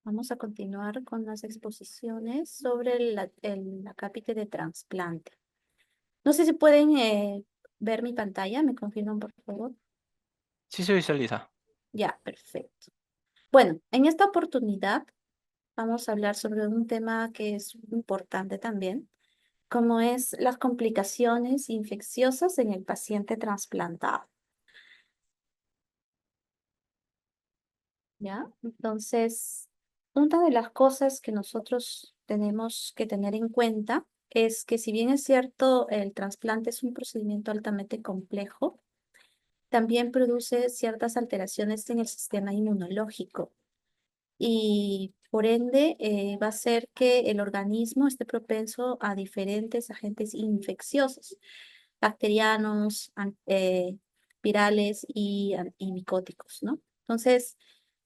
Vamos a continuar con las exposiciones sobre la cápite de trasplante. No sé si pueden ver mi pantalla, ¿me confirman por favor? Sí se visualiza. Ya, perfecto. Bueno, en esta oportunidad vamos a hablar sobre un tema que es importante también, como es las complicaciones infecciosas en el paciente trasplantado. ¿Ya? Entonces, una de las cosas que nosotros tenemos que tener en cuenta es que si bien es cierto, el trasplante es un procedimiento altamente complejo, también produce ciertas alteraciones en el sistema inmunológico y por ende va a hacer que el organismo esté propenso a diferentes agentes infecciosos, bacterianos, virales y micóticos, ¿no? Entonces,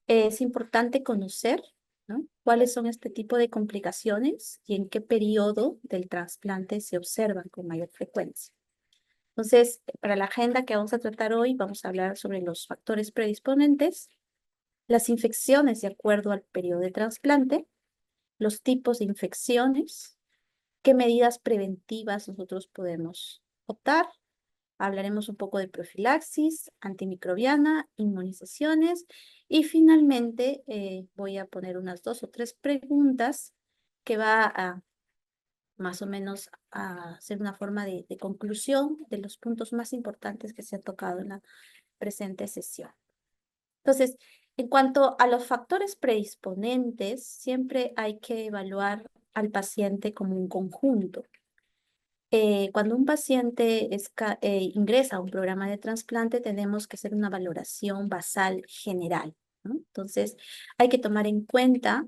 es importante conocer, ¿no? Cuáles son este tipo de complicaciones y en qué periodo del trasplante se observan con mayor frecuencia. Entonces, para la agenda que vamos a tratar hoy, vamos a hablar sobre los factores predisponentes, las infecciones de acuerdo al periodo de trasplante, los tipos de infecciones, qué medidas preventivas nosotros podemos optar. Hablaremos un poco de profilaxis, antimicrobiana, inmunizaciones y finalmente voy a poner unas 2 o 3 preguntas que va a más o menos a hacer una forma de conclusión de los puntos más importantes que se han tocado en la presente sesión. Entonces, en cuanto a los factores predisponentes, siempre hay que evaluar al paciente como un conjunto. Cuando un paciente ingresa a un programa de trasplante, tenemos que hacer una valoración basal general, ¿no? Entonces, hay que tomar en cuenta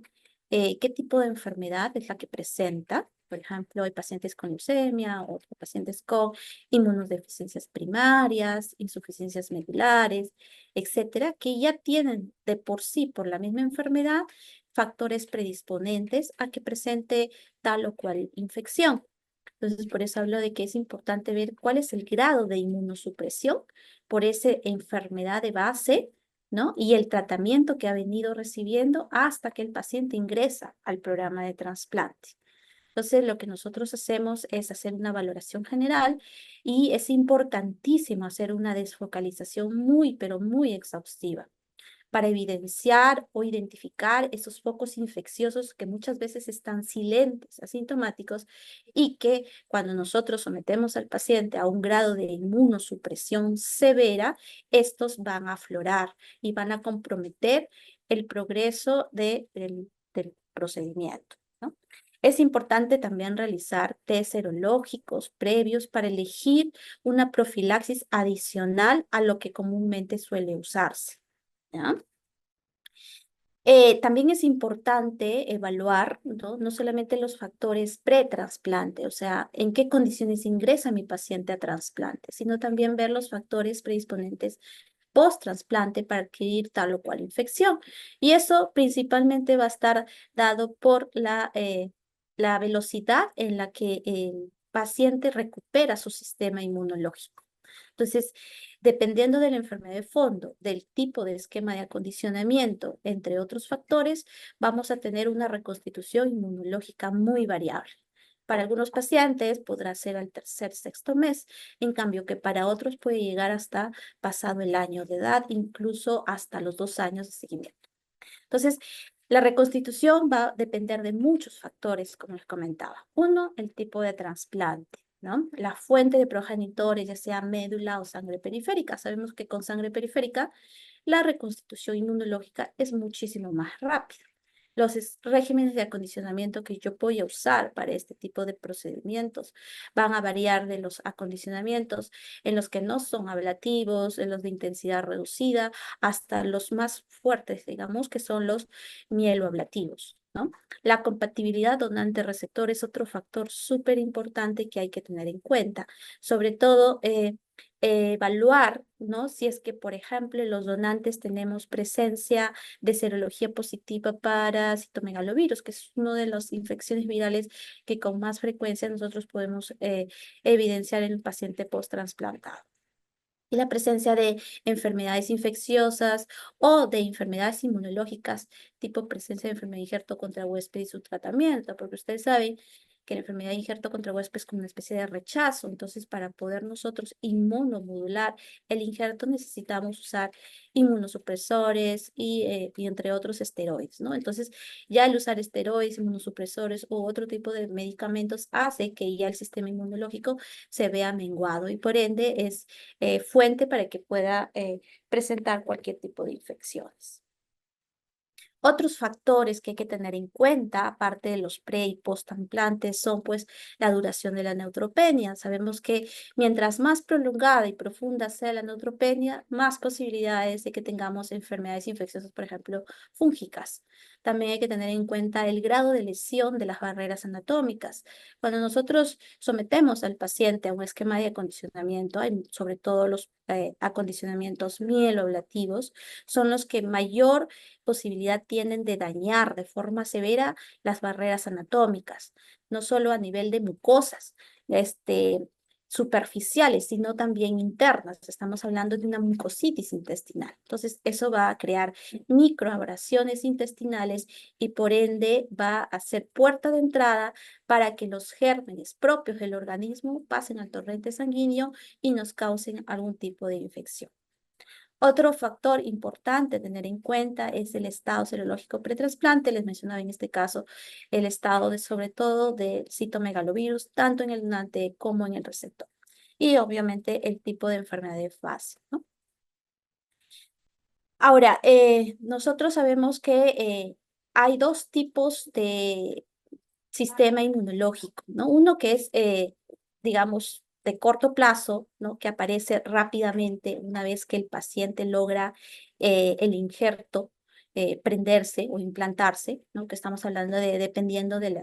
qué tipo de enfermedad es la que presenta. Por ejemplo, hay pacientes con leucemia, otros pacientes con inmunodeficiencias primarias, insuficiencias medulares, etcétera, que ya tienen de por sí, por la misma enfermedad, factores predisponentes a que presente tal o cual infección. Entonces, por eso hablo de que es importante ver cuál es el grado de inmunosupresión por esa enfermedad de base, ¿no? Y el tratamiento que ha venido recibiendo hasta que el paciente ingresa al programa de trasplante. Entonces, lo que nosotros hacemos es hacer una valoración general y es importantísimo hacer una desfocalización muy, pero muy exhaustiva para evidenciar o identificar esos focos infecciosos que muchas veces están silentes, asintomáticos, y que cuando nosotros sometemos al paciente a un grado de inmunosupresión severa, estos van a aflorar y van a comprometer el progreso del procedimiento, ¿no? Es importante también realizar test serológicos previos para elegir una profilaxis adicional a lo que comúnmente suele usarse. ¿Ya? También es importante evaluar, ¿no? No solamente los factores pre-trasplante, o sea, en qué condiciones ingresa mi paciente a trasplante, sino también ver los factores predisponentes post-trasplante para adquirir tal o cual infección. Y eso principalmente va a estar dado por la velocidad en la que el paciente recupera su sistema inmunológico. Entonces, dependiendo de la enfermedad de fondo, del tipo de esquema de acondicionamiento, entre otros factores, vamos a tener una reconstitución inmunológica muy variable. Para algunos pacientes podrá ser al tercer, sexto mes, en cambio que para otros puede llegar hasta pasado el año de edad, incluso hasta los 2 años de seguimiento. Entonces, la reconstitución va a depender de muchos factores, como les comentaba. Uno, el tipo de trasplante, ¿no? La fuente de progenitores, ya sea médula o sangre periférica. Sabemos que con sangre periférica la reconstitución inmunológica es muchísimo más rápida. Los regímenes de acondicionamiento que yo voy a usar para este tipo de procedimientos van a variar de los acondicionamientos en los que no son ablativos, en los de intensidad reducida, hasta los más fuertes, digamos, que son los mieloablativos, ¿no? La compatibilidad donante-receptor es otro factor súper importante que hay que tener en cuenta. Sobre todo, evaluar, ¿no? Si es que, por ejemplo, los donantes tenemos presencia de serología positiva para citomegalovirus, que es una de las infecciones virales que con más frecuencia nosotros podemos evidenciar en el paciente post-trasplantado. y la presencia de enfermedades infecciosas o de enfermedades inmunológicas, tipo presencia de enfermedad de injerto contra huésped y su tratamiento, porque ustedes saben que la enfermedad de injerto contra huésped es como una especie de rechazo. Entonces, para poder nosotros inmunomodular el injerto, necesitamos usar inmunosupresores y entre otros esteroides, ¿no? Entonces, ya el usar esteroides, inmunosupresores u otro tipo de medicamentos hace que ya el sistema inmunológico se vea menguado y por ende es fuente para que pueda presentar cualquier tipo de infecciones. Otros factores que hay que tener en cuenta, aparte de los pre y post-implantes, son pues la duración de la neutropenia. Sabemos que mientras más prolongada y profunda sea la neutropenia, más posibilidades de que tengamos enfermedades infecciosas, por ejemplo, fúngicas. También hay que tener en cuenta el grado de lesión de las barreras anatómicas. Cuando nosotros sometemos al paciente a un esquema de acondicionamiento, hay sobre todo los acondicionamientos mieloablativos, son los que mayor posibilidad tienen de dañar de forma severa las barreras anatómicas, no solo a nivel de mucosas, superficiales, sino también internas. Estamos hablando de una mucositis intestinal. Entonces, eso va a crear microabrasiones intestinales y por ende va a ser puerta de entrada para que los gérmenes propios del organismo pasen al torrente sanguíneo y nos causen algún tipo de infección. Otro factor importante a tener en cuenta es el estado serológico pretrasplante. Les mencionaba en este caso el estado de, sobre todo, del citomegalovirus, tanto en el donante como en el receptor. Y obviamente el tipo de enfermedad de fase, ¿no? Ahora, nosotros sabemos que hay dos tipos de sistema inmunológico, ¿no? Uno que es, digamos, de corto plazo, ¿no? Que aparece rápidamente una vez que el paciente logra el injerto prenderse o implantarse, ¿no? Que estamos hablando de, dependiendo del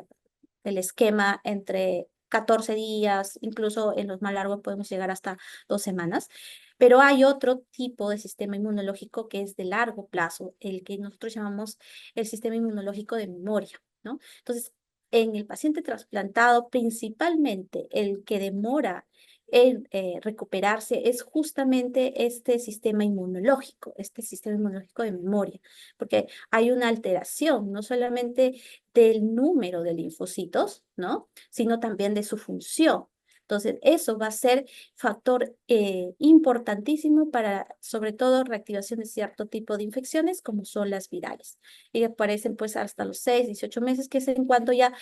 esquema, entre 14 días, incluso en los más largos podemos llegar hasta 2 semanas. Pero hay otro tipo de sistema inmunológico que es de largo plazo, el que nosotros llamamos el sistema inmunológico de memoria, ¿no? Entonces, en el paciente trasplantado, principalmente el que demora en recuperarse es justamente este sistema inmunológico de memoria, porque hay una alteración no solamente del número de linfocitos, ¿no? Sino también de su función. Entonces, eso va a ser factor importantísimo para, sobre todo, reactivación de cierto tipo de infecciones, como son las virales. Y aparecen pues hasta los 6, 18 meses, que es en cuanto ya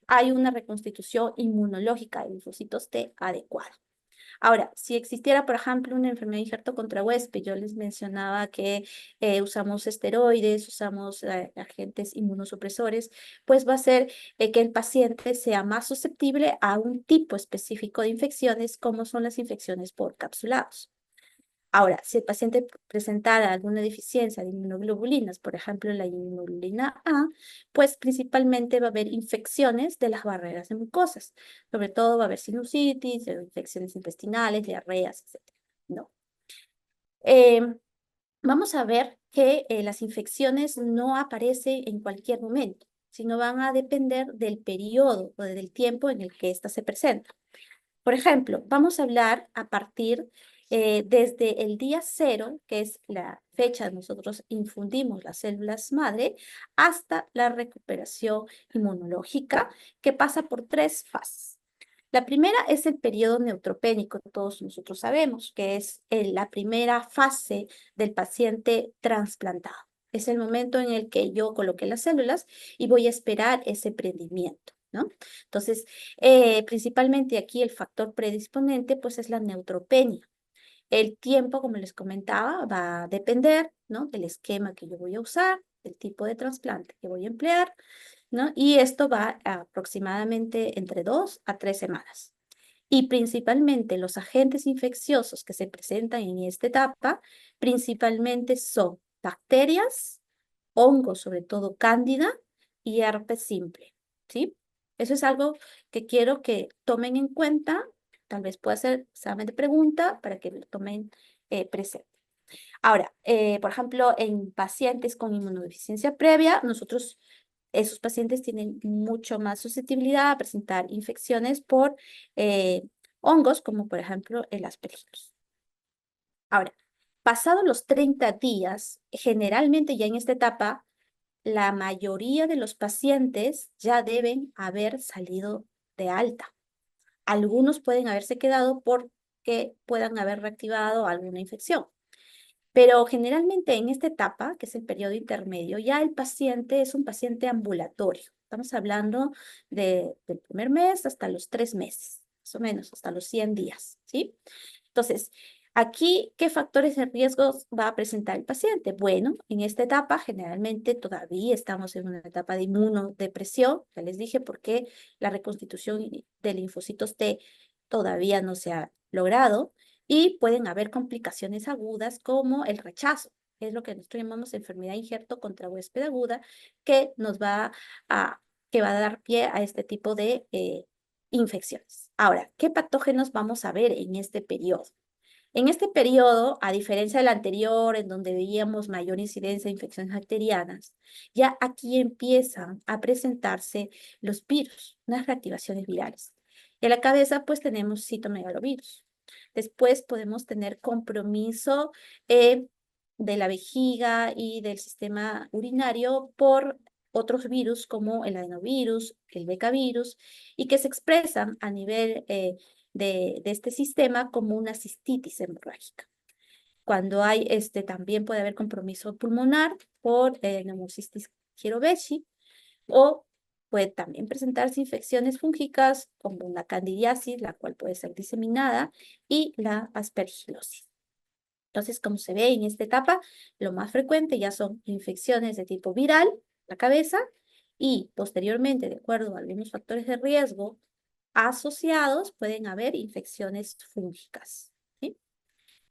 hay una reconstitución inmunológica de linfocitos T adecuada. Ahora, si existiera, por ejemplo, una enfermedad de injerto contra huésped, yo les mencionaba que usamos esteroides, usamos agentes inmunosupresores, pues va a ser que el paciente sea más susceptible a un tipo específico de infecciones, como son las infecciones por capsulados. Ahora, si el paciente presentara alguna deficiencia de inmunoglobulinas, por ejemplo, la inmunoglobulina A, pues principalmente va a haber infecciones de las barreras de mucosas. Sobre todo va a haber sinusitis, infecciones intestinales, diarreas, etc. No. Em, Vamos a ver que las infecciones no aparecen en cualquier momento, sino van a depender del periodo o del tiempo en el que ésta se presenta. Por ejemplo, vamos a hablar a partir desde el día cero, que es la fecha de nosotros infundimos las células madre, hasta la recuperación inmunológica, que pasa por 3 fases. La primera es el periodo neutropénico, todos nosotros sabemos que es la primera fase del paciente trasplantado. Es el momento en el que yo coloqué las células y voy a esperar ese prendimiento, ¿no? Entonces, principalmente aquí el factor predisponente pues es la neutropenia. El tiempo, como les comentaba, va a depender, ¿no? Del esquema que yo voy a usar, del tipo de trasplante que voy a emplear, ¿no? Y esto va aproximadamente entre 2 a 3 semanas. Y principalmente los agentes infecciosos que se presentan en esta etapa, principalmente son bacterias, hongos, sobre todo cándida y herpes simple, ¿sí? Eso es algo que quiero que tomen en cuenta. Tal vez pueda ser solamente pregunta para que lo tomen presente. Ahora, por ejemplo, en pacientes con inmunodeficiencia previa, esos pacientes tienen mucho más susceptibilidad a presentar infecciones por hongos, como por ejemplo el aspergillus. Ahora, pasados los 30 días, generalmente ya en esta etapa, la mayoría de los pacientes ya deben haber salido de alta. Algunos pueden haberse quedado porque puedan haber reactivado alguna infección. Pero generalmente en esta etapa, que es el periodo intermedio, ya el paciente es un paciente ambulatorio. Estamos hablando del primer mes hasta los 3 meses, más o menos, hasta los 100 días, ¿sí? Entonces, aquí, ¿qué factores de riesgo va a presentar el paciente? Bueno, en esta etapa generalmente todavía estamos en una etapa de inmunodepresión, ya les dije, porque la reconstitución de linfocitos T todavía no se ha logrado y pueden haber complicaciones agudas como el rechazo. Es lo que nosotros llamamos enfermedad injerto contra huésped aguda, que nos va a, que va a dar pie a este tipo de infecciones. Ahora, ¿qué patógenos vamos a ver en este periodo? En este periodo, a diferencia del anterior, en donde veíamos mayor incidencia de infecciones bacterianas, ya aquí empiezan a presentarse los virus, unas reactivaciones virales. En la cabeza, pues tenemos citomegalovirus. Después podemos tener compromiso de la vejiga y del sistema urinario por otros virus como el adenovirus, el becavirus, y que se expresan a nivel de este sistema como una cistitis hemorrágica. Cuando hay también puede haber compromiso pulmonar por neumocistis jirovecii o puede también presentarse infecciones fúngicas como la candidiasis, la cual puede ser diseminada, y la aspergilosis. Entonces, como se ve en esta etapa, lo más frecuente ya son infecciones de tipo viral, la cabeza, y posteriormente, de acuerdo a algunos factores de riesgo asociados, pueden haber infecciones fúngicas, ¿sí?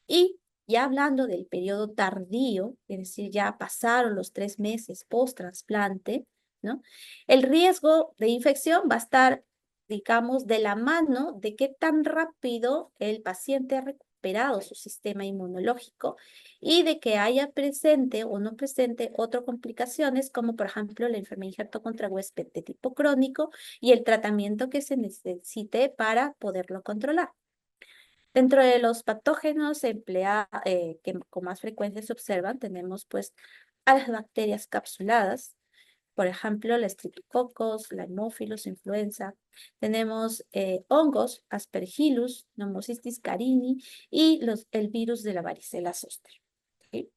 Y ya hablando del periodo tardío, es decir, ya pasaron los 3 meses post-trasplante, ¿no? El riesgo de infección va a estar, digamos, de la mano de qué tan rápido el paciente ha recuperado su sistema inmunológico y de que haya presente o no presente otras complicaciones, como por ejemplo la enfermedad injerto contra huésped de tipo crónico y el tratamiento que se necesite para poderlo controlar. Dentro de los patógenos que con más frecuencia se observan, tenemos pues a las bacterias capsuladas, por ejemplo, la Streptococcus, la Haemophilus influenza. Tenemos hongos, Aspergillus, Pneumocystis carini y el virus de la varicela zoster. ¿Sí?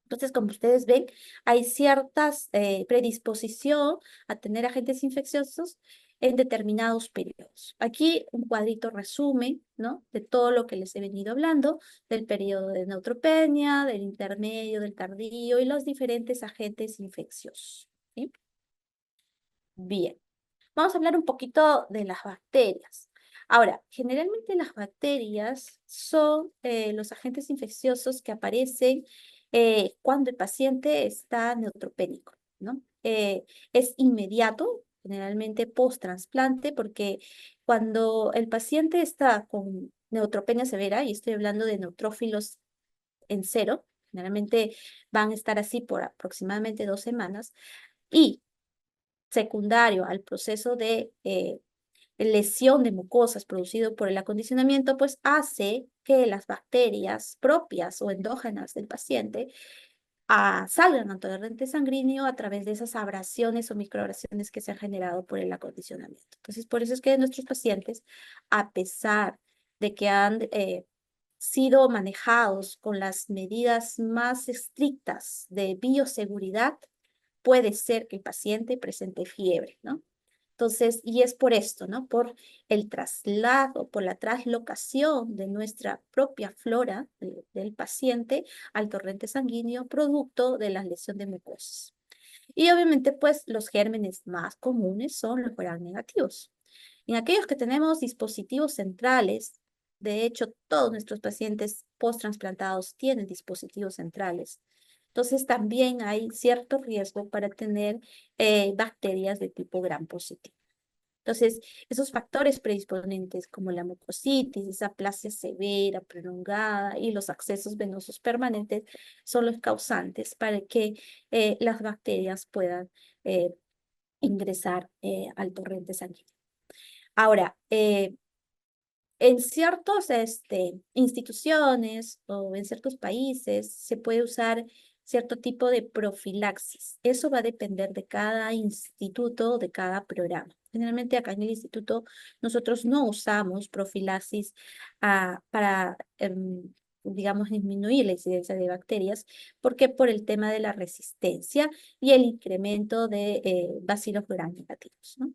Entonces, como ustedes ven, hay ciertas predisposición a tener agentes infecciosos en determinados periodos. Aquí un cuadrito resumen, ¿no? De todo lo que les he venido hablando, del periodo de neutropenia, del intermedio, del tardío y los diferentes agentes infecciosos. ¿Sí? Bien, vamos a hablar un poquito de las bacterias. Ahora, generalmente las bacterias son los agentes infecciosos que aparecen cuando el paciente está neutropénico, ¿no? Es inmediato, generalmente post-trasplante, porque cuando el paciente está con neutropenia severa, y estoy hablando de neutrófilos en cero, generalmente van a estar así por aproximadamente 2 semanas, y secundario al proceso de lesión de mucosas producido por el acondicionamiento, pues hace que las bacterias propias o endógenas del paciente salgan al torrente sanguíneo a través de esas abrasiones o microabrasiones que se han generado por el acondicionamiento. Entonces, por eso es que nuestros pacientes, a pesar de que han sido manejados con las medidas más estrictas de bioseguridad, puede ser que el paciente presente fiebre, ¿no? Entonces, y es por esto, ¿no? Por el traslado, por la traslocación de nuestra propia flora del paciente al torrente sanguíneo, producto de la lesión de mucosas. Y obviamente, pues, los gérmenes más comunes son los gram negativos. En aquellos que tenemos dispositivos centrales, de hecho, todos nuestros pacientes post-transplantados tienen dispositivos centrales. Entonces, también hay cierto riesgo para tener bacterias de tipo gram positivo. Entonces, esos factores predisponentes como la mucositis, esa aplasia severa, prolongada y los accesos venosos permanentes son los causantes para que las bacterias puedan eh, ingresar al torrente sanguíneo. Ahora, En ciertas instituciones o en ciertos países se puede usar cierto tipo de profilaxis. Eso va a depender de cada instituto, de cada programa. Generalmente acá en el instituto nosotros no usamos profilaxis para, digamos, disminuir la incidencia de bacterias, porque por el tema de la resistencia y el incremento de bacilos gram negativos, ¿no?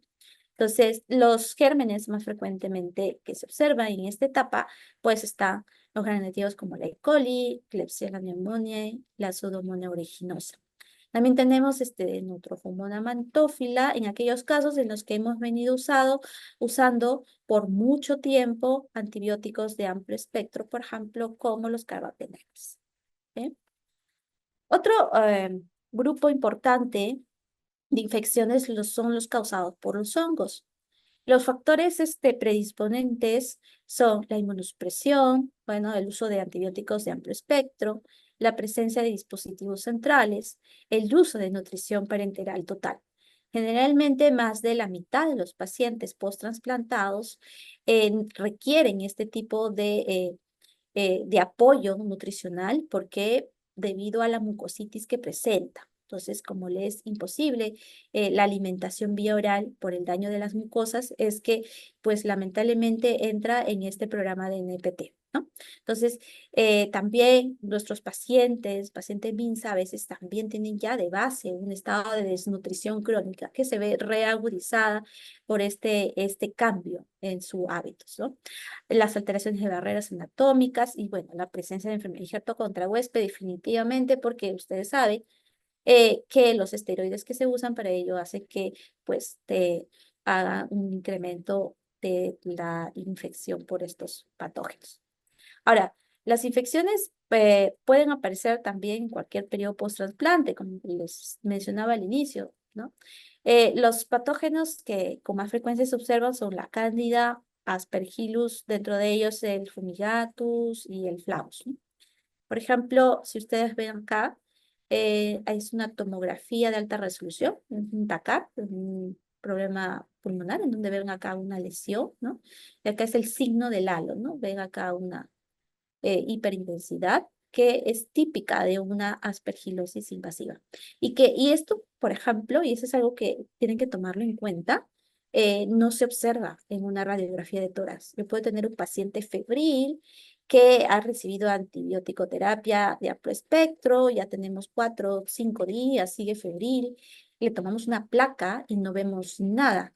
Entonces, los gérmenes más frecuentemente que se observan en esta etapa, pues están los gram negativos como la E. coli, Klebsiella pneumoniae, la Pseudomonas aeruginosa. También tenemos Neutrophilus mantófila en aquellos casos en los que hemos venido usando por mucho tiempo antibióticos de amplio espectro, por ejemplo, como los carbapenems. ¿Sí? Otro grupo importante de infecciones son los causados por los hongos. Los factores predisponentes son la inmunosupresión, bueno, el uso de antibióticos de amplio espectro, la presencia de dispositivos centrales, el uso de nutrición parenteral total. Generalmente, más de la mitad de los pacientes post-transplantados requieren este tipo de apoyo nutricional porque debido a la mucositis que presenta. Entonces, como le es imposible la alimentación vía oral por el daño de las mucosas, es que, pues, lamentablemente entra en este programa de NPT, ¿no? Entonces, también nuestros pacientes MINSA, a veces también tienen ya de base un estado de desnutrición crónica que se ve reagudizada por este cambio en sus hábitos, ¿no? Las alteraciones de barreras anatómicas y, bueno, la presencia de enfermedad injerto contra huésped definitivamente, porque ustedes saben que los esteroides que se usan para ello hace que, pues, te haga un incremento de la infección por estos patógenos. Ahora, las infecciones pueden aparecer también en cualquier periodo post-trasplante, como les mencionaba al inicio, ¿no? Los patógenos que con más frecuencia se observan son la Cándida, Aspergillus, dentro de ellos el Fumigatus y el Flavus, ¿no? Por ejemplo, si ustedes ven acá, es una tomografía de alta resolución, un TACAP, un problema pulmonar, en donde ven acá una lesión, ¿no? Y acá es el signo del halo, ¿no? Ven acá una hiperintensidad que es típica de una aspergilosis invasiva. Y esto, por ejemplo, y eso es algo que tienen que tomarlo en cuenta, no se observa en una radiografía de tórax. Yo puedo tener un paciente febril que ha recibido antibiótico terapia de amplio espectro, ya tenemos 4 o 5 días, sigue febril, le tomamos una placa y no vemos nada.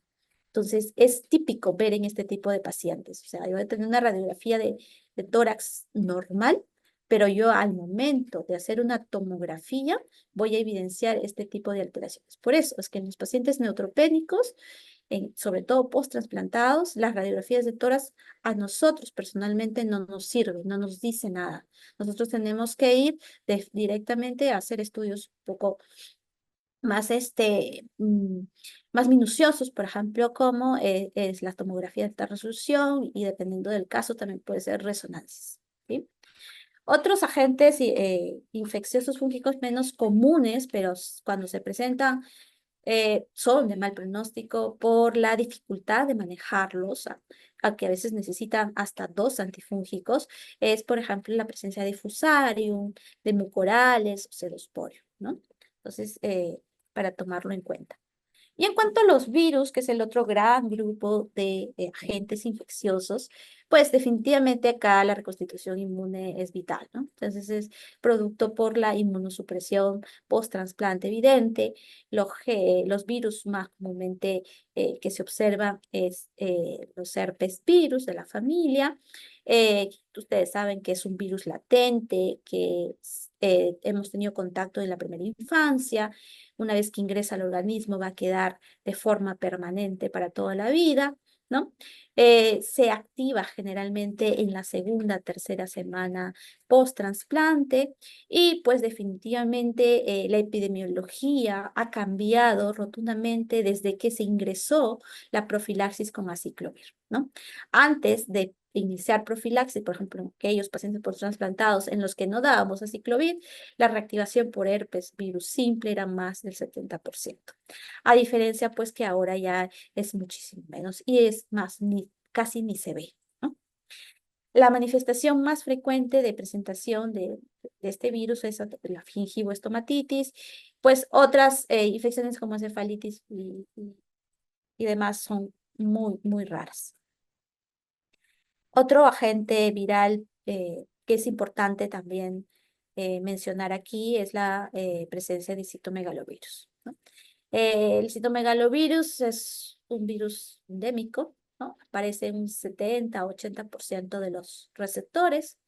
Entonces, es típico ver en este tipo de pacientes. O sea, yo voy a tener una radiografía de tórax normal, pero yo al momento de hacer una tomografía voy a evidenciar este tipo de alteraciones. Por eso es que en los pacientes neutropénicos, sobre todo post-transplantados, las radiografías de tórax a nosotros personalmente no nos sirven, no nos dice nada. Nosotros tenemos que ir directamente a hacer estudios un poco más, más minuciosos, por ejemplo, como es la tomografía de alta resolución y dependiendo del caso también puede ser resonancias. ¿Sí? Otros agentes infecciosos fúngicos menos comunes, pero cuando se presentan son de mal pronóstico por la dificultad de manejarlos, a que a veces necesitan hasta 2 antifúngicos, es, por ejemplo, la presencia de Fusarium, de Mucorales o Cedosporium, ¿no? Entonces, para tomarlo en cuenta. Y en cuanto a los virus, que es el otro gran grupo de agentes infecciosos, pues definitivamente acá la reconstitución inmune es vital, ¿no? Entonces es producto por la inmunosupresión post-trasplante evidente. Los virus más comúnmente que se observan es los herpes virus de la familia. Ustedes saben que es un virus latente, que hemos tenido contacto en la primera infancia. Una vez que ingresa al organismo va a quedar de forma permanente para toda la vida, ¿no? Se activa generalmente en la segunda, tercera semana post-trasplante y pues definitivamente la epidemiología ha cambiado rotundamente desde que se ingresó la profilaxis con aciclovir, ¿no? Antes de iniciar profilaxis, por ejemplo, en aquellos pacientes post-transplantados en los que no dábamos aciclovir, la reactivación por herpes virus simple era más del 70%. A diferencia, pues, que ahora ya es muchísimo menos y es más, casi ni se ve, ¿no? La manifestación más frecuente de presentación de este virus es la gingivoestomatitis, pues otras infecciones como encefalitis y demás son muy raras. Otro agente viral que es importante también mencionar aquí es la presencia de citomegalovirus, ¿no? El citomegalovirus es un virus endémico, ¿no? Aparece en un 70-80% de los receptores.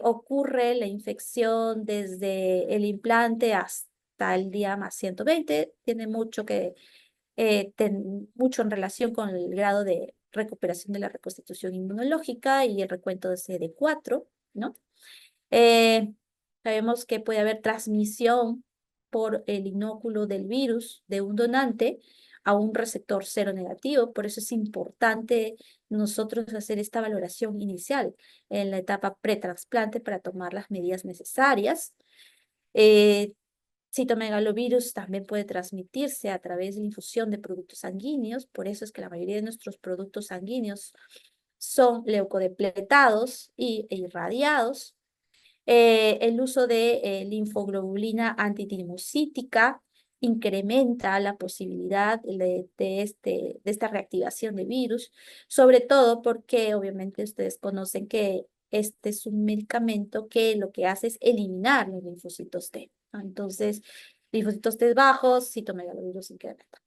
Ocurre la infección desde el implante hasta el día más 120. Tiene mucho en relación con el grado de recuperación de la reconstitución inmunológica y el recuento de CD4, ¿no? Eh, Sabemos que puede haber transmisión por el inóculo del virus de un donante a un receptor cero negativo. Por eso es importante nosotros hacer esta valoración inicial en la etapa pretransplante para tomar las medidas necesarias. Eh, Citomegalovirus también puede transmitirse a través de la infusión de productos sanguíneos. Por eso es que la mayoría de nuestros productos sanguíneos son leucodepletados e irradiados. El uso de linfoglobulina antitinimocítica incrementa la posibilidad de esta reactivación de virus, sobre todo porque obviamente ustedes conocen que este es un medicamento que lo que hace es eliminar los linfocitos T, ¿no? Entonces, linfocitos T bajos, citomegalovirus incrementa.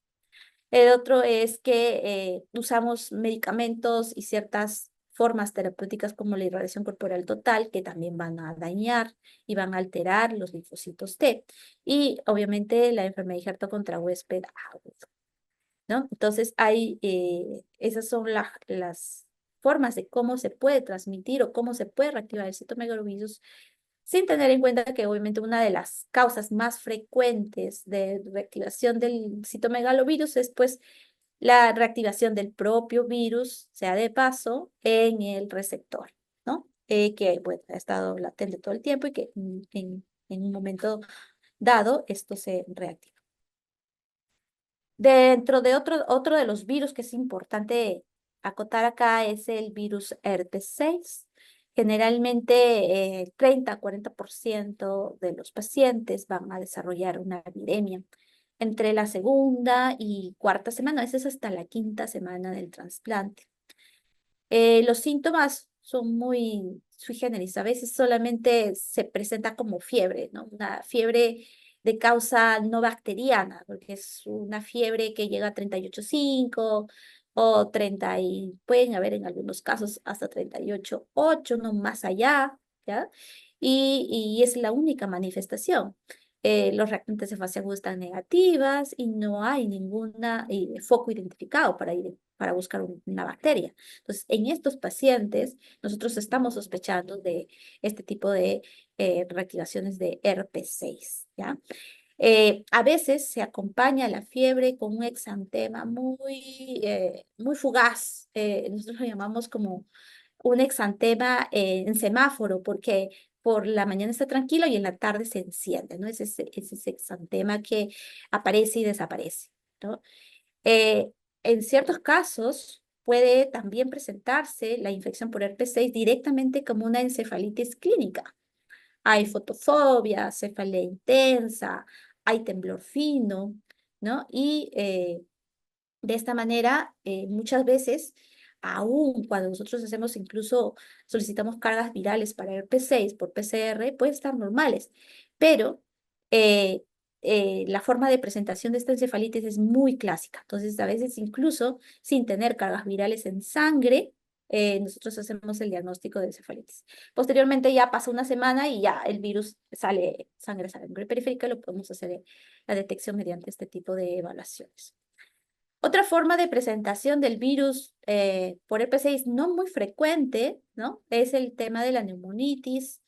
El otro es que usamos medicamentos y ciertas formas terapéuticas como la irradiación corporal total que también van a dañar y van a alterar los linfocitos T. Y obviamente la enfermedad de injerto contra huésped agudo, ¿no? Entonces esas son las formas de cómo se puede transmitir o cómo se puede reactivar el citomegalovirus sin tener en cuenta que obviamente una de las causas más frecuentes de reactivación del citomegalovirus es pues la reactivación del propio virus, sea de paso, en el receptor, ¿no? Que bueno, ha estado latente todo el tiempo y que en un momento dado esto se reactiva. Dentro de otro de los virus que es importante acotar acá es el virus herpes 6. Generalmente 30-40% de los pacientes van a desarrollar una viremia entre la segunda y cuarta semana, a veces hasta la quinta semana del trasplante. Los síntomas son muy sui generis. A veces solamente se presenta como fiebre, ¿no? Una fiebre de causa no bacteriana, porque es una fiebre que llega a 38,5 o 30 y pueden haber en algunos casos hasta 38,8, no más allá, ¿ya? Y es la única manifestación. Los reactantes de fase aguda están negativas y no hay ninguna foco identificado para buscar una bacteria. Entonces, en estos pacientes, nosotros estamos sospechando de este tipo de reactivaciones de herpes 6, ¿ya? A veces se acompaña la fiebre con un exantema muy fugaz. Nosotros lo llamamos como un exantema en semáforo, porque por la mañana está tranquilo y en la tarde se enciende, ¿no? Ese exantema que aparece y desaparece, ¿no? Eh, en ciertos casos puede también presentarse la infección por herpes 6 directamente como una encefalitis clínica. Hay fotofobia, cefalea intensa, hay temblor fino, ¿no? Y de esta manera, muchas veces, aún cuando nosotros hacemos incluso, solicitamos cargas virales para herpes 6 por PCR, pueden estar normales, pero eh, la forma de presentación de esta encefalitis es muy clásica. Entonces, a veces incluso sin tener cargas virales en sangre, nosotros hacemos el diagnóstico de encefalitis. Posteriormente ya pasa una semana y ya el virus sale, sangre periférica, lo podemos hacer la detección mediante este tipo de evaluaciones. Otra forma de presentación del virus por herpes 6 no muy frecuente, ¿no? Es el tema de la neumonitis,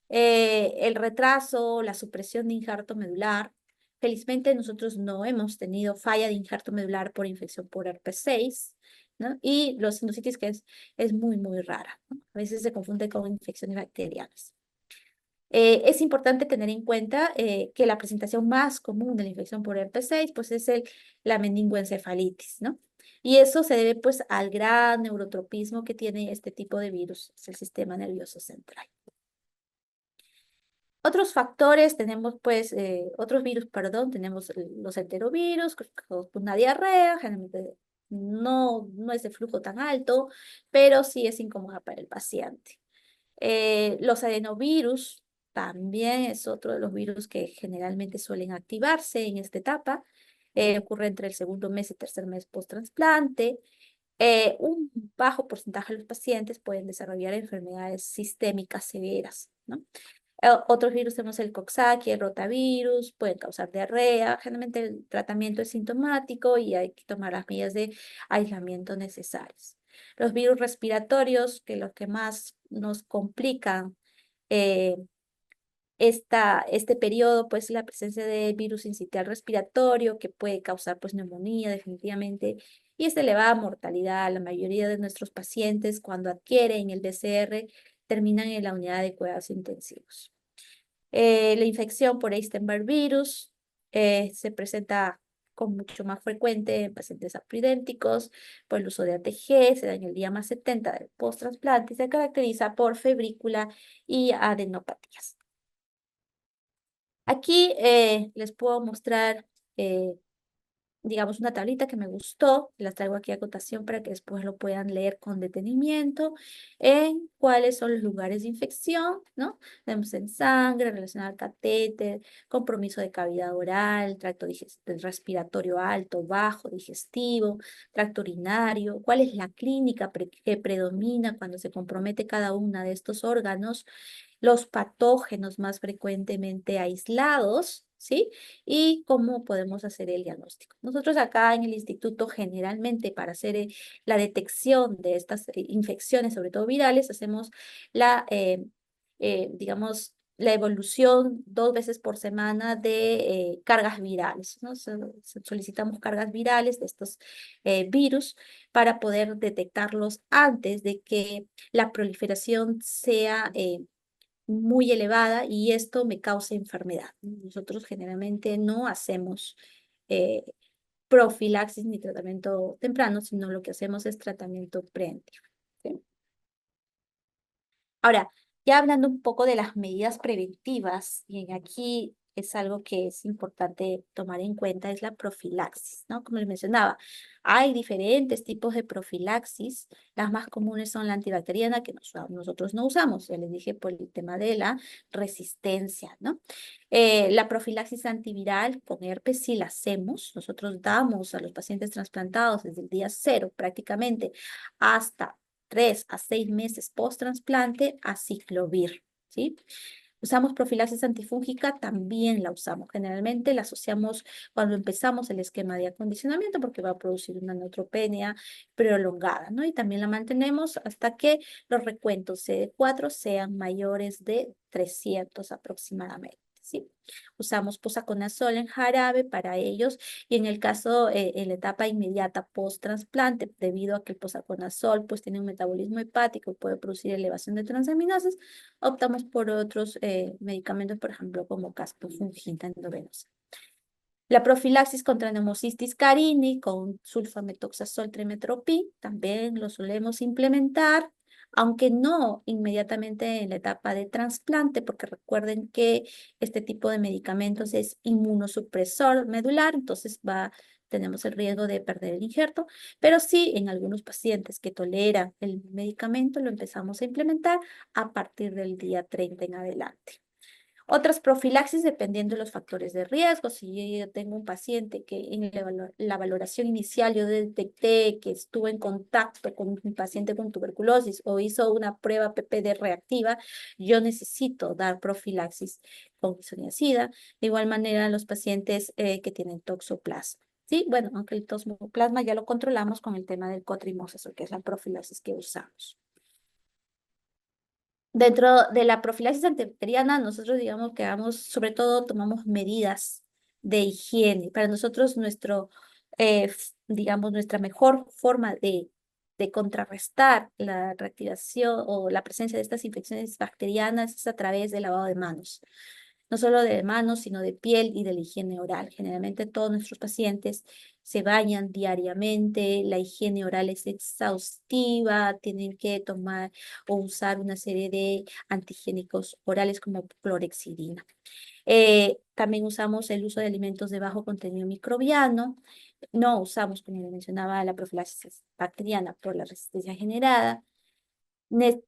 el retraso, la supresión de injerto medular. Felizmente nosotros no hemos tenido falla de injerto medular por infección por herpes 6, ¿no? Y los sinusitis que es muy rara, ¿no? A veces se confunde con infecciones bacterianas. Es importante tener en cuenta que la presentación más común de la infección por herpes 6 pues es la meningoencefalitis, ¿no? Y eso se debe pues al gran neurotropismo que tiene este tipo de virus, es el sistema nervioso central. Otros factores, tenemos pues, otros virus, perdón, tenemos los enterovirus, que causan una diarrea, generalmente no es de flujo tan alto, pero sí es incómoda para el paciente. Los adenovirus también es otro de los virus que generalmente suelen activarse en esta etapa. Ocurre entre el segundo mes y tercer mes post-trasplante. Un bajo porcentaje de los pacientes pueden desarrollar enfermedades sistémicas severas, ¿no? Otros virus tenemos el Coxsackie, el rotavirus, pueden causar diarrea. Generalmente el tratamiento es sintomático y hay que tomar las medidas de aislamiento necesarias. Los virus respiratorios, que los que más nos complican eh, este periodo, pues la presencia de virus sincitial respiratorio que puede causar pues neumonía definitivamente y esta elevada mortalidad. La mayoría de nuestros pacientes cuando adquieren el BCR terminan en la unidad de cuidados intensivos. La infección por Epstein-Barr virus se presenta con mucho más frecuente en pacientes apridénticos por el uso de ATG, se da en el día más 70 del post-trasplante y se caracteriza por febrícula y adenopatías. Aquí les puedo mostrar digamos, una tablita que me gustó, las traigo aquí a cotación para que después lo puedan leer con detenimiento, en cuáles son los lugares de infección, ¿no? Tenemos en sangre, relacionado al catéter, compromiso de cavidad oral, tracto respiratorio alto, bajo, digestivo, tracto urinario, cuál es la clínica que predomina cuando se compromete cada uno de estos órganos, los patógenos más frecuentemente aislados, ¿sí? Y cómo podemos hacer el diagnóstico. Nosotros acá en el instituto generalmente para hacer la detección de estas infecciones, sobre todo virales, hacemos digamos, la evolución 2 veces por semana de cargas virales, ¿no? Solicitamos cargas virales de estos virus para poder detectarlos antes de que la proliferación sea muy elevada y esto me causa enfermedad. Nosotros generalmente no hacemos eh, profilaxis ni tratamiento temprano, sino lo que hacemos es tratamiento preventivo. ¿Sí? Ahora, ya hablando un poco de las medidas preventivas, y aquí es algo que es importante tomar en cuenta, es la profilaxis, ¿no? Como les mencionaba, hay diferentes tipos de profilaxis. Las más comunes son la antibacteriana, que nosotros no usamos, ya les dije por el tema de la resistencia, ¿no? La profilaxis antiviral con herpes sí la hacemos. Nosotros damos a los pacientes trasplantados desde el día 0 prácticamente hasta 3 a 6 meses post-trasplante aciclovir, ¿sí? Usamos profilaxis antifúngica, también la usamos. Generalmente la asociamos cuando empezamos el esquema de acondicionamiento porque va a producir una neutropenia prolongada, ¿no? Y también la mantenemos hasta que los recuentos CD4 sean mayores de 300 aproximadamente. ¿Sí? Usamos posaconazol en jarabe para ellos y en el caso, en la etapa inmediata post-trasplante, debido a que el posaconazol pues tiene un metabolismo hepático y puede producir elevación de transaminasas, optamos por otros medicamentos, por ejemplo, como caspofungina endovenosa. La profilaxis contra neumocistis carini con sulfamethoxazol trimetoprim también lo solemos implementar, aunque no inmediatamente en la etapa de trasplante, porque recuerden que este tipo de medicamentos es inmunosupresor medular, entonces tenemos el riesgo de perder el injerto, pero sí en algunos pacientes que toleran el medicamento lo empezamos a implementar a partir del día 30 en adelante. Otras profilaxis dependiendo de los factores de riesgo. Si yo tengo un paciente que en la valoración inicial yo detecté que estuvo en contacto con un paciente con tuberculosis o hizo una prueba PPD reactiva, yo necesito dar profilaxis con isoniazida. De igual manera, los pacientes que tienen toxoplasma. Sí, bueno, aunque el toxoplasma ya lo controlamos con el tema del cotrimoxazol, que es la profilaxis que usamos. Dentro de la profilaxis antibacteriana, nosotros digamos que sobre todo tomamos medidas de higiene. Para nosotros, digamos, nuestra mejor forma de contrarrestar la reactivación o la presencia de estas infecciones bacterianas es a través del lavado de manos. No solo de manos, sino de piel y de la higiene oral. Generalmente todos nuestros pacientes se bañan diariamente, la higiene oral es exhaustiva, tienen que tomar o usar una serie de antihigiénicos orales como clorexidina. También usamos el uso de alimentos de bajo contenido microbiano. No usamos, como le mencionaba, la profilaxis bacteriana por la resistencia generada.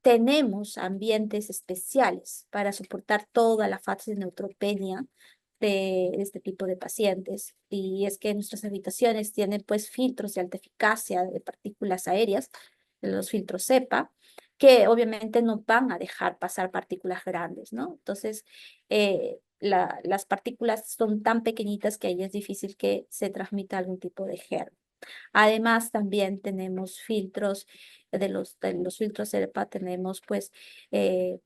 Tenemos ambientes especiales para soportar toda la fase de neutropenia de este tipo de pacientes. Y es que nuestras habitaciones tienen pues filtros de alta eficacia de partículas aéreas, de los filtros CEPA, que obviamente no van a dejar pasar partículas grandes, ¿no? Entonces, las partículas son tan pequeñitas que ahí es difícil que se transmita algún tipo de germen. Además, también tenemos filtros, de los filtros ERPA tenemos pues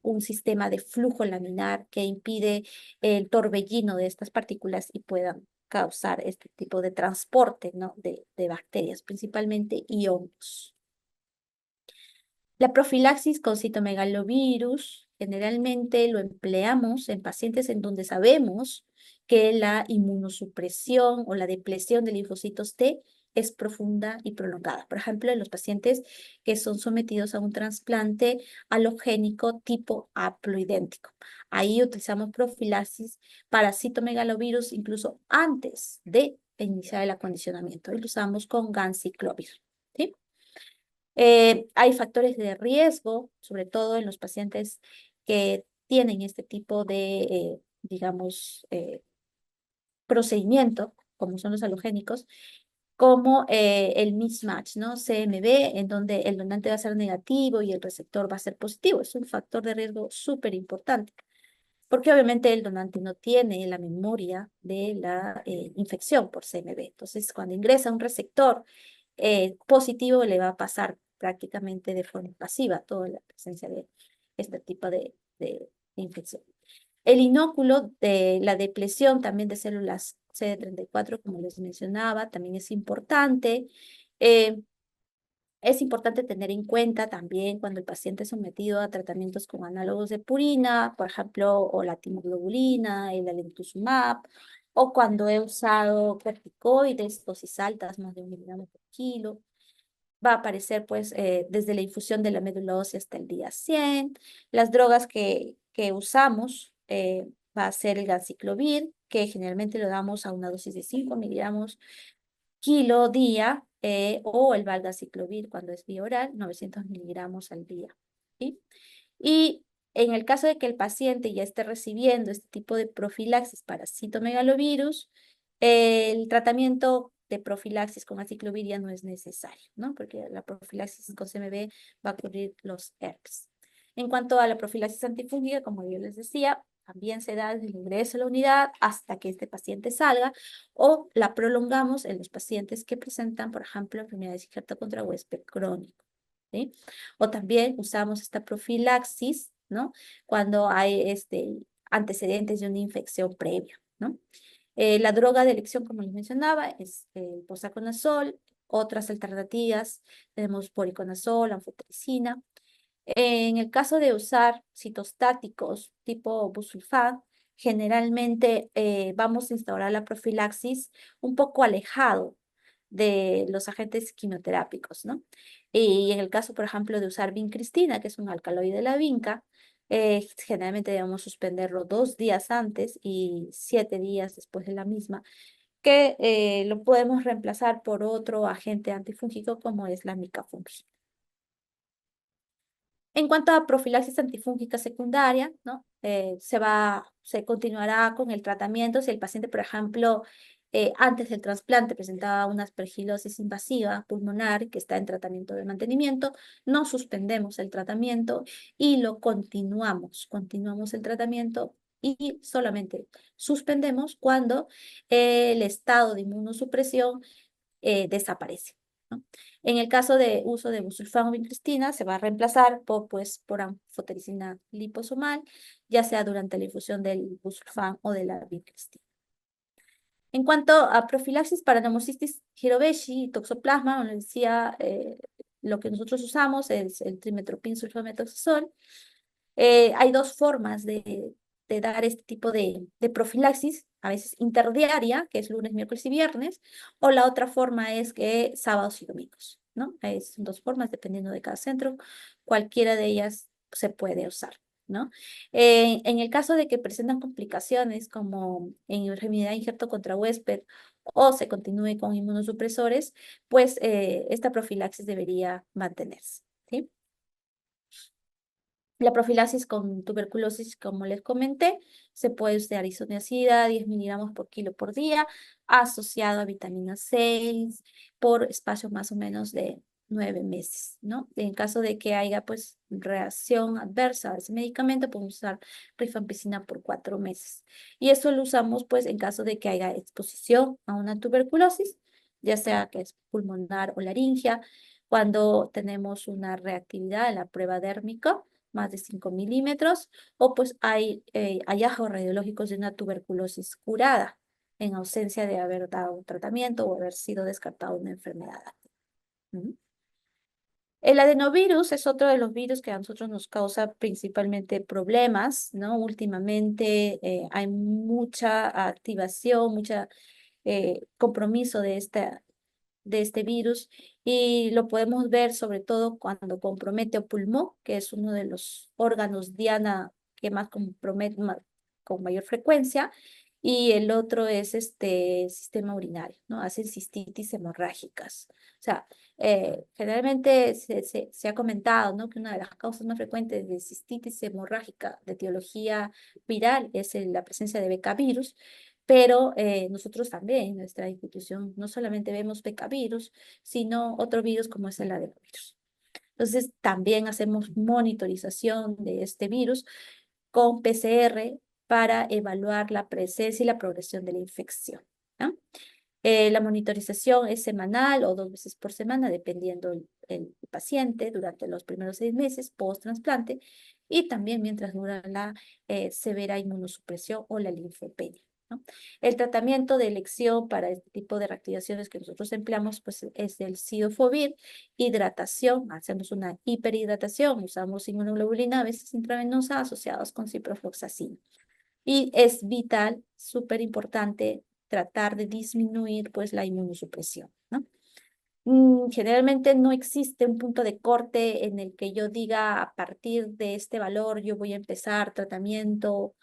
un sistema de flujo laminar que impide el torbellino de estas partículas y puedan causar este tipo de transporte, ¿no? de bacterias, principalmente y hongos. La profilaxis con citomegalovirus generalmente lo empleamos en pacientes en donde sabemos que la inmunosupresión o la depresión de linfocitos T es profunda y prolongada. Por ejemplo, en los pacientes que son sometidos a un trasplante alogénico tipo haploidéntico. Ahí utilizamos profilaxis para citomegalovirus incluso antes de iniciar el acondicionamiento y lo usamos con ganciclovir. ¿Sí? Hay factores de riesgo, sobre todo en los pacientes que tienen este tipo de, digamos, procedimiento, como son los halogénicos, como el mismatch, ¿no? CMV, en donde el donante va a ser negativo y el receptor va a ser positivo. Es un factor de riesgo súper importante, porque obviamente el donante no tiene la memoria de la infección por CMV. Entonces, cuando ingresa un receptor positivo, le va a pasar prácticamente de forma pasiva toda la presencia de este tipo de infección. El inóculo de la depresión también de células CD34, como les mencionaba, también es importante. Eh, es importante tener en cuenta también cuando el paciente es sometido a tratamientos con análogos de purina, por ejemplo, o la timoglobulina, el alemtuzumab, o cuando he usado corticoides, dosis altas, más de 1 miligramo por kilo. Va a aparecer pues desde la infusión de la médula ósea hasta el día 100. Las drogas que usamos va a ser el ganciclovir, que generalmente lo damos a una dosis de 5 miligramos kilo día, o el valgaciclovir cuando es vía oral, 900 miligramos al día. ¿Sí? Y en el caso de que el paciente ya esté recibiendo este tipo de profilaxis para citomegalovirus, el tratamiento de profilaxis con aciclovir ya no es necesario, ¿no? Porque la profilaxis con CMV va a cubrir los herpes. En cuanto a la profilaxis antifúngica, como yo les decía, también se da desde el ingreso a la unidad hasta que este paciente salga, o la prolongamos en los pacientes que presentan, por ejemplo, enfermedades injerta contra huésped crónico, ¿sí? O también usamos esta profilaxis, ¿no? Cuando hay antecedentes de una infección previa, ¿no? La droga de elección, como les mencionaba, es el posaconazol. Otras alternativas, tenemos voriconazol, anfotericina. En el caso de usar citostáticos tipo busulfán, generalmente vamos a instaurar la profilaxis un poco alejado de los agentes quimioterápicos, ¿no? Y en el caso, por ejemplo, de usar vincristina, que es un alcaloide de la vinca, generalmente debemos suspenderlo 2 días antes y 7 días después de la misma, que lo podemos reemplazar por otro agente antifúngico como es la micafungina. En cuanto a profilaxis antifúngica secundaria, ¿no? Se continuará con el tratamiento si el paciente, por ejemplo, antes del trasplante presentaba una aspergilosis invasiva pulmonar que está en tratamiento de mantenimiento, no suspendemos el tratamiento y lo continuamos el tratamiento y solamente suspendemos cuando el estado de inmunosupresión desaparece, ¿no? En el caso de uso de busulfán o vincristina, se va a reemplazar por anfotericina liposomal, ya sea durante la infusión del busulfán o de la vincristina. En cuanto a profilaxis para pneumocystis jirovecii y toxoplasma, como les decía, lo que nosotros usamos es el trimetoprim sulfamethoxazol. Hay dos formas de dar este tipo de profilaxis, a veces interdiaria, que es lunes, miércoles y viernes, o la otra forma es que sábados y domingos, ¿no? Son dos formas, dependiendo de cada centro, cualquiera de ellas se puede usar, ¿no? En el caso de que presentan complicaciones como enfermedad injerto contra huésped o se continúe con inmunosupresores, pues esta profilaxis debería mantenerse, ¿sí? La profilaxis con tuberculosis, como les comenté, se puede usar isoniazida, 10 miligramos por kilo por día, asociado a vitamina 6, por espacio más o menos de 9 meses, ¿no? En caso de que haya, pues, reacción adversa a ese medicamento, podemos usar rifampicina por 4 meses. Y eso lo usamos, pues, en caso de que haya exposición a una tuberculosis, ya sea que es pulmonar o laringia, cuando tenemos una reactividad en la prueba dérmica, más de 5 milímetros, o pues hay hallazgos radiológicos de una tuberculosis curada en ausencia de haber dado un tratamiento o haber sido descartado una enfermedad. ¿Mm? El adenovirus es otro de los virus que a nosotros nos causa principalmente problemas, ¿no? Últimamente hay mucha activación, mucha compromiso de este virus y lo podemos ver sobre todo cuando compromete el pulmón, que es uno de los órganos diana que más compromete con mayor frecuencia, y el otro es este sistema urinario, ¿no? Hacen cistitis hemorrágicas. O sea, generalmente se ha comentado, ¿no? Que una de las causas más frecuentes de cistitis hemorrágica de etiología viral es la presencia de becavirus, pero nosotros también en nuestra institución no solamente vemos becavirus, sino otro virus como es el adenovirus. Entonces, también hacemos monitorización de este virus con PCR para evaluar la presencia y la progresión de la infección, ¿no? La monitorización es semanal o 2 veces por semana, dependiendo el paciente durante los primeros 6 meses post-trasplante y también mientras dura la severa inmunosupresión o la linfopenia, ¿no? El tratamiento de elección para este tipo de reactivaciones que nosotros empleamos pues, es el cidofovir, hidratación, hacemos una hiperhidratación, usamos inmunoglobulina a veces intravenosa asociados con ciprofloxacina. Y es vital, súper importante, tratar de disminuir pues la inmunosupresión, ¿no? Generalmente no existe un punto de corte en el que yo diga a partir de este valor yo voy a empezar tratamiento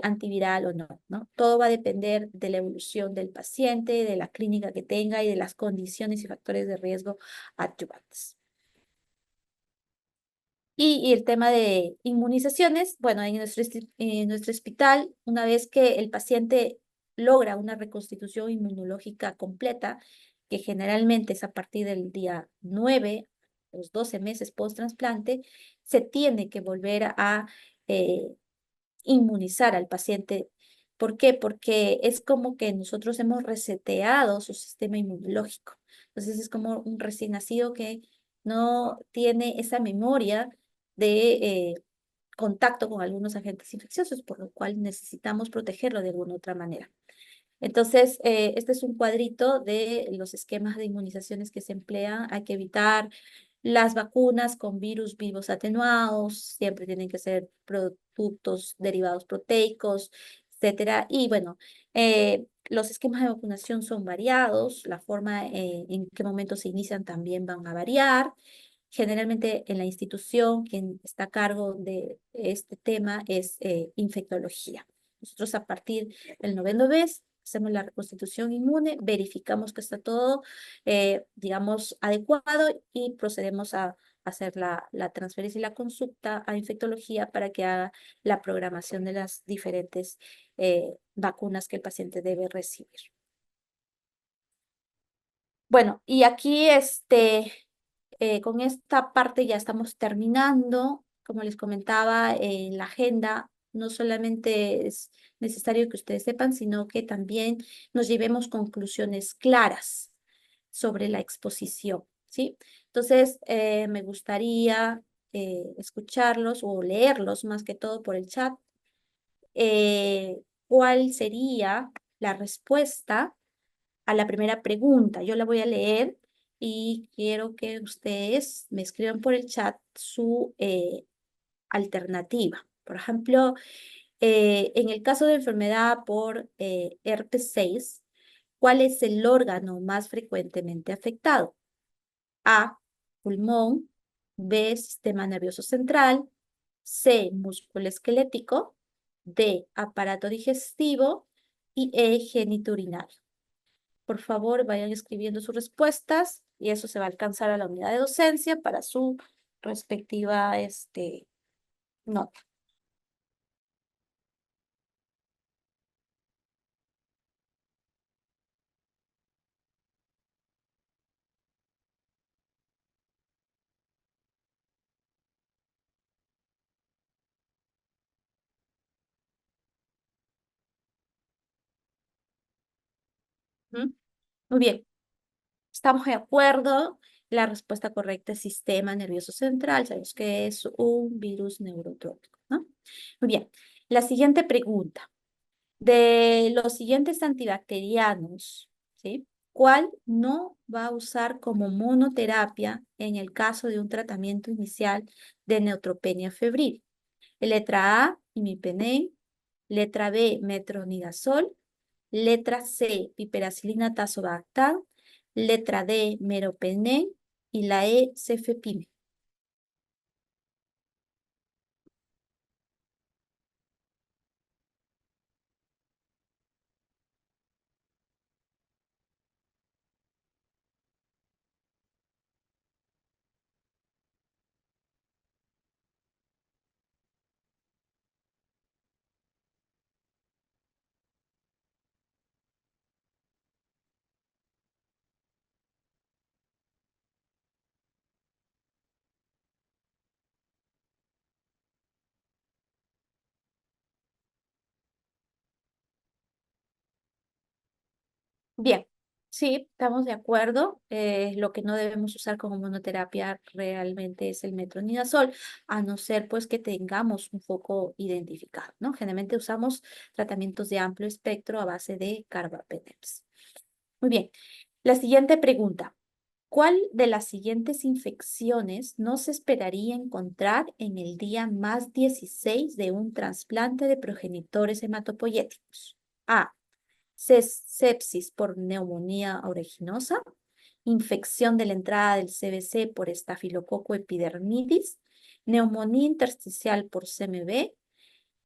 antiviral o no, ¿no? Todo va a depender de la evolución del paciente, de la clínica que tenga y de las condiciones y factores de riesgo adyuvantes. Y el tema de inmunizaciones, bueno, en nuestro hospital, una vez que el paciente logra una reconstitución inmunológica completa, que generalmente es a partir del día 9, los 12 meses post-trasplante, se tiene que volver a eh, inmunizar al paciente. ¿Por qué? Porque es como que nosotros hemos reseteado su sistema inmunológico. Entonces es como un recién nacido que no tiene esa memoria de contacto con algunos agentes infecciosos, por lo cual necesitamos protegerlo de alguna otra manera. Entonces, este es un cuadrito de los esquemas de inmunizaciones que se emplean. Hay que evitar las vacunas con virus vivos atenuados, siempre tienen que ser productos derivados proteicos, etcétera. Y bueno, los esquemas de vacunación son variados, la forma en qué momento se inician también van a variar. Generalmente en la institución quien está a cargo de este tema es infectología. Nosotros a partir del noveno mes hacemos la reconstitución inmune, verificamos que está todo, digamos, adecuado y procedemos a hacer la transferencia y la consulta a infectología para que haga la programación de las diferentes vacunas que el paciente debe recibir. Bueno, y aquí con esta parte ya estamos terminando. Como les comentaba, en la agenda no solamente es necesario que ustedes sepan, sino que también nos llevemos conclusiones claras sobre la exposición, ¿sí? Entonces, me gustaría escucharlos o leerlos más que todo por el chat. ¿Cuál sería la respuesta a la primera pregunta? Yo la voy a leer y quiero que ustedes me escriban por el chat su alternativa. Por ejemplo, En el caso de enfermedad por herpes 6, ¿cuál es el órgano más frecuentemente afectado? A, pulmón; B, sistema nervioso central; C, músculo esquelético; D, aparato digestivo; y E, genitourinario. Por favor, vayan escribiendo sus respuestas y eso se va a alcanzar a la unidad de docencia para su respectiva nota. ¿Mm? Muy bien, estamos de acuerdo. La respuesta correcta es sistema nervioso central. Sabemos que es un virus neurotrópico, ¿no? Muy bien, la siguiente pregunta. De los siguientes antibacterianos, ¿sí? ¿Cuál no va a usar como monoterapia en el caso de un tratamiento inicial de neutropenia febril? Letra A, imipenem; letra B, metronidazol; letra C, piperacilina tazobactam; letra D, meropenem; y la E, cefepime. Bien, sí, estamos de acuerdo. Lo que no debemos usar como monoterapia realmente es el metronidazol, a no ser pues que tengamos un foco identificado, ¿no? Generalmente usamos tratamientos de amplio espectro a base de carbapenems. Muy bien, la siguiente pregunta. ¿Cuál de las siguientes infecciones no se esperaría encontrar en el día más 16 de un trasplante de progenitores hematopoyéticos? A, sepsis por neumonía aeruginosa; infección de la entrada del CBC por estafilococo epidermidis; neumonía intersticial por CMV;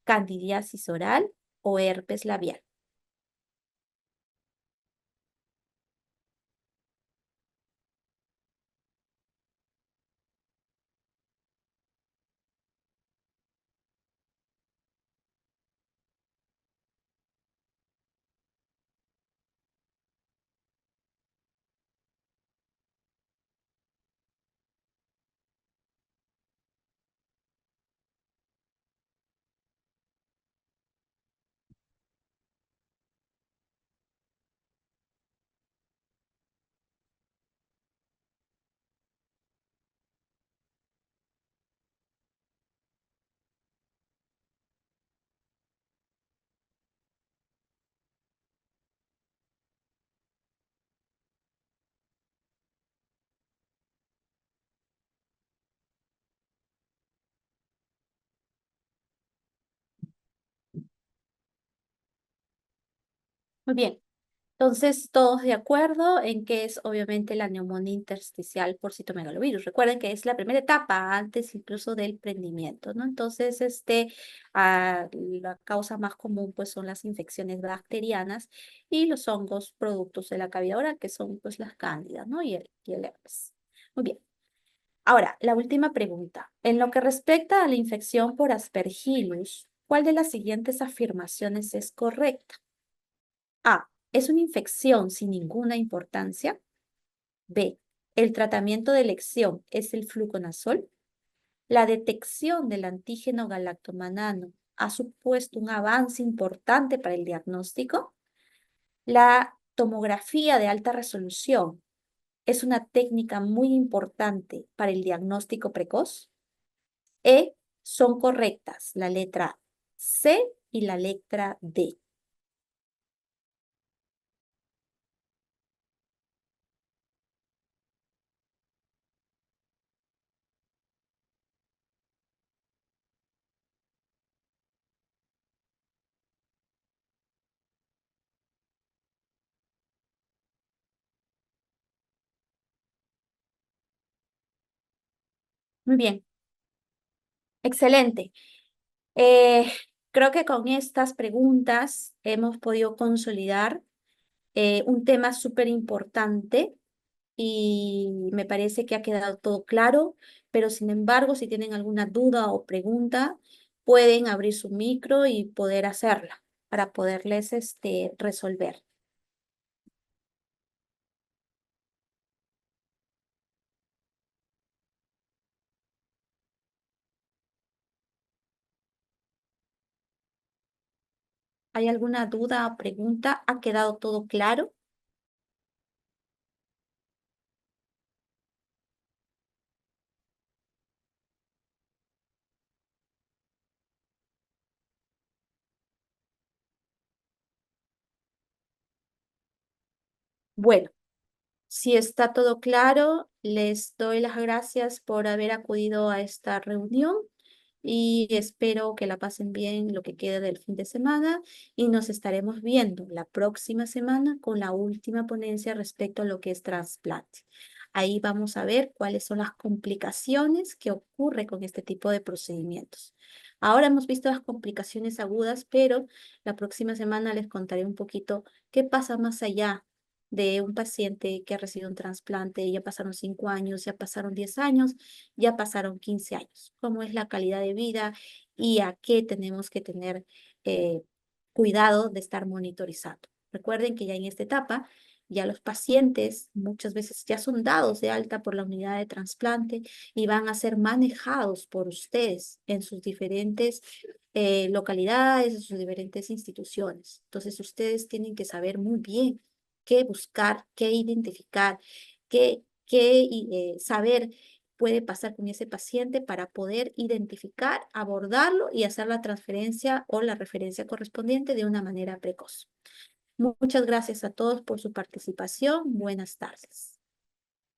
candidiasis oral o herpes labial. Muy bien. Entonces, todos de acuerdo en que es obviamente la neumonía intersticial por citomegalovirus. Recuerden que es la primera etapa, antes incluso del prendimiento, ¿no? Entonces, la causa más común pues son las infecciones bacterianas y los hongos productos de la cavidad oral, que son pues las cándidas, ¿no? Y el herpes. Muy bien. Ahora, la última pregunta. En lo que respecta a la infección por Aspergillus, ¿cuál de las siguientes afirmaciones es correcta? A, es una infección sin ninguna importancia. B, el tratamiento de elección es el fluconazol. La detección del antígeno galactomanano ha supuesto un avance importante para el diagnóstico. La tomografía de alta resolución es una técnica muy importante para el diagnóstico precoz. E, son correctas la letra C y la letra D. Muy bien, excelente. Eh, Creo que con estas preguntas hemos podido consolidar un tema súper importante y me parece que ha quedado todo claro, pero sin embargo, si tienen alguna duda o pregunta, pueden abrir su micro y poder hacerla para poderles resolver. ¿Hay alguna duda o pregunta? ¿Ha quedado todo claro? Bueno. Si está todo claro, les doy las gracias por haber acudido a esta reunión y espero que la pasen bien lo que quede del fin de semana y nos estaremos viendo la próxima semana con la última ponencia respecto a lo que es trasplante. Ahí vamos a ver cuáles son las complicaciones que ocurre con este tipo de procedimientos. Ahora hemos visto las complicaciones agudas, pero la próxima semana les contaré un poquito qué pasa más allá de un paciente que ha recibido un trasplante, ya pasaron 5 años, ya pasaron 10 años, ya pasaron 15 años. ¿Cómo es la calidad de vida y a qué tenemos que tener eh, cuidado de estar monitorizando? Recuerden que ya en esta etapa, ya los pacientes muchas veces ya son dados de alta por la unidad de trasplante y van a ser manejados por ustedes en sus diferentes localidades, en sus diferentes instituciones. Entonces, ustedes tienen que saber muy bien qué buscar, qué identificar, qué saber puede pasar con ese paciente para poder identificar, abordarlo y hacer la transferencia o la referencia correspondiente de una manera precoz. Muchas gracias a todos por su participación. Buenas tardes.